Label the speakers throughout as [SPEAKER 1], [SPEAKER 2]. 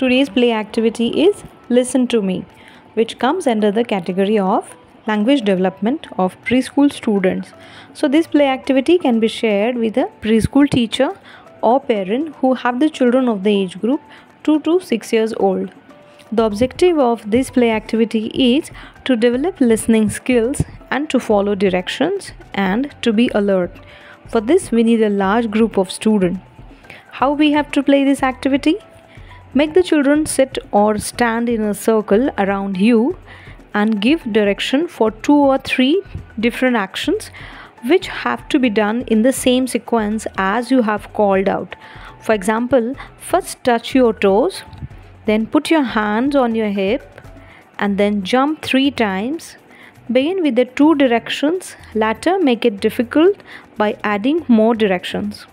[SPEAKER 1] Today's play activity is Listen to Me, which comes under the category of language development of preschool students. So this play activity can be shared with a preschool teacher or parent who have the children of the age group 2 to 6 years old. The objective of this play activity is to develop listening skills and to follow directions and to be alert. For this, we need a large group of students. How we have to play this activity? Make the children sit or stand in a circle around you and give direction for 2 or 3 different actions which have to be done in the same sequence as you have called out. For example, first touch your toes, then put your hands on your hip and then jump 3 times. Begin with the 2 directions, later make it difficult by adding more directions.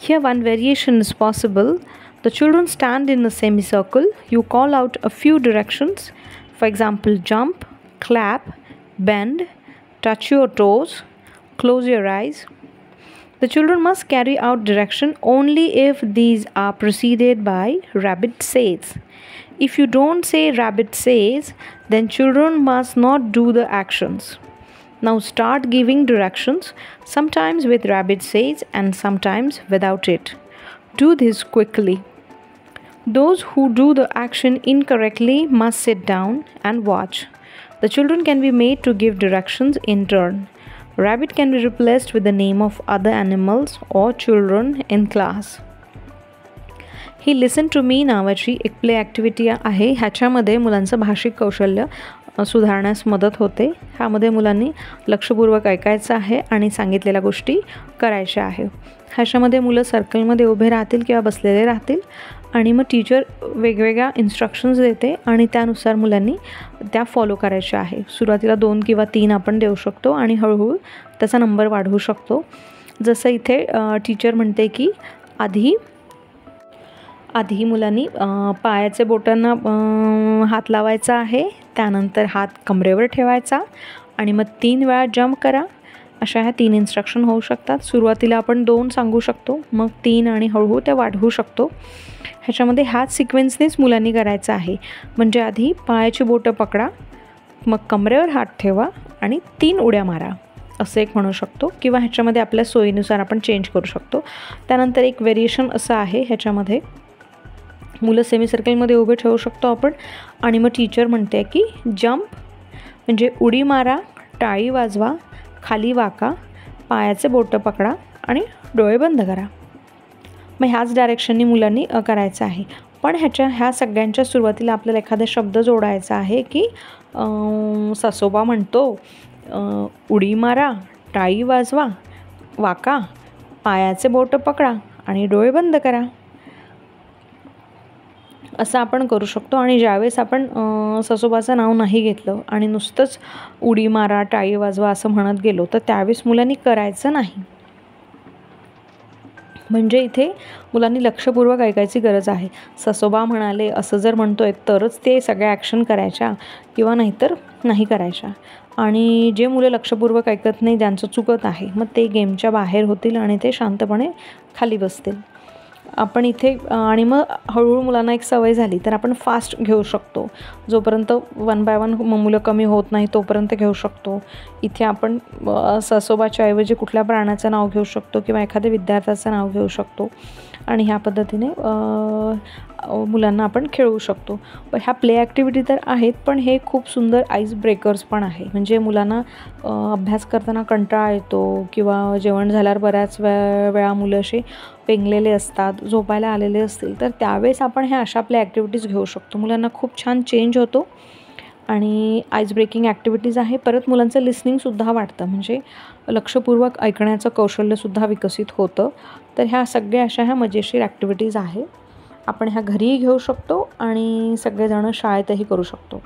[SPEAKER 1] Here one variation is possible. The children stand in a semicircle. You call out a few directions. For example, jump, clap, bend, touch your toes, close your eyes. The children must carry out direction only if these are preceded by rabbit says. If you don't say rabbit says, then children must not do the actions. Now start giving directions, sometimes with rabbit says and sometimes without it. Do this quickly. Those who do the action incorrectly must sit down and watch. The children can be made to give directions in turn. Rabbit can be replaced with the name of other animals or children in class. ही listen to me नावाची एक play activity आहे. ह्याच्यामध्ये मुलांचं भाषिक कौशल्य सुधारण्यास मदत होते. ह्यामध्ये मुलांनी लक्षपूर्वक ऐकायचं आहे आणि सांगितलेल्या गोष्टी करायच्या आहे. ह्याच्यामध्ये मुलं सर्कलमध्ये उभे राहतील किंवा बसलेले राहतील आणि मग टीचर वेगवेगळ्या इन्स्ट्रक्शन्स देते आणि त्यानुसार मुलांनी त्या फॉलो करायच्या आहे. सुरुवातीला 2 किंवा 3 आपण देऊ शकतो आणि हळूहळू त्याचा नंबर वाढवू शकतो. जसं इथे टीचर म्हणते की आधी मुलांनी पायाचे बोटांना हात लावायचा आहे, त्यानंतर हात कमरेवर ठेवायचा आणि मग 3 वेळा जंप करा. अशा ह्या 3 इन्स्ट्रक्शन होऊ शकतात. सुरुवातीला आपण 2 सांगू शकतो, मग 3 आणि हळूहळू ते वाढवू शकतो. ह्याच्यामध्ये ह्याच सिक्वेन्सनेच मुलांनी करायचं आहे. म्हणजे आधी पायाची बोटं पकडा, मग कमरेवर हात ठेवा आणि 3 उड्या मारा असं एक म्हणू शकतो. किंवा ह्याच्यामध्ये आपल्या सोयीनुसार आपण चेंज करू शकतो. त्यानंतर एक व्हेरिएशन असं आहे, ह्याच्यामध्ये मुलं सेमीसर्कलमध्ये उभे ठेवू शकतो आपण आणि मग टीचर म्हणते की जंप म्हणजे उडी मारा, टाळी वाजवा, खाली वाका, पायाचे बोटं पकडा आणि डोळे बंद करा. मग ह्याच डायरेक्शननी मुलांनी करायचं आहे. पण ह्या सगळ्यांच्या सुरुवातीला आपल्याला एखादा शब्द जोडायचा आहे की ससोबा म्हणतो उडी मारा, टाळी वाजवा, वाका, पायाचे बोटं पकडा आणि डोळे बंद करा असं आपण करू शकतो. आणि ज्यावेळेस आपण ससोबाचं नाव नाही घेतलं आणि नुसतंच उडी मारा, टाळी वाजवा असं म्हणत गेलो तर त्यावेळेस मुलांनी करायचं नाही. म्हणजे इथे मुलांनी लक्षपूर्वक ऐकायची गरज आहे. ससोबा म्हणाले असं जर म्हणतोय तरच ते सगळ्या ॲक्शन करायच्या किंवा नाहीतर नाही करायच्या. आणि जे मुलं लक्षपूर्वक ऐकत नाही, ज्यांचं चुकत आहे, मग ते गेमच्या बाहेर होतील आणि ते शांतपणे खाली बसतील. आपण इथे आणि मग हळूहळू मुलांना एक सवय झाली तर आपण फास्ट घेऊ शकतो. जोपर्यंत 1 बाय 1 मुलं कमी होत नाही तोपर्यंत घेऊ शकतो. इथे आपण ससोबाच्या ऐवजी कुठल्या प्राण्याचं नाव घेऊ शकतो किंवा एखाद्या विद्यार्थ्याचं नाव घेऊ शकतो आणि ह्या पद्धतीने मुलांना आपण खेळवू शकतो. पण ह्या प्ले ॲक्टिव्हिटी तर आहेत, पण हे खूप सुंदर आईस ब्रेकर्स पण आहे. म्हणजे मुलांना अभ्यास करताना कंटाळा येतो किंवा जेवण झाल्यावर बऱ्याच वेळा मुलं असे पेंगलेले असतात, झोपायला आलेले असतील, तर त्यावेळेस आपण ह्या अशा प्ले ॲक्टिव्हिटीज घेऊ शकतो. मुलांना खूप छान चेंज होतो आणि आईस ब्रेकिंग ॲक्टिव्हिटीज आहे. परत मुलांचं लिसनिंगसुद्धा वाढतं, म्हणजे लक्षपूर्वक ऐकण्याचं कौशल्यसुद्धा विकसित होतं. तर ह्या सगळ्या अशा ह्या मजेशीर ॲक्टिव्हिटीज आहे. आपण ह्या घरीही घेऊ शकतो आणि सगळेजण शाळेतही करू शकतो.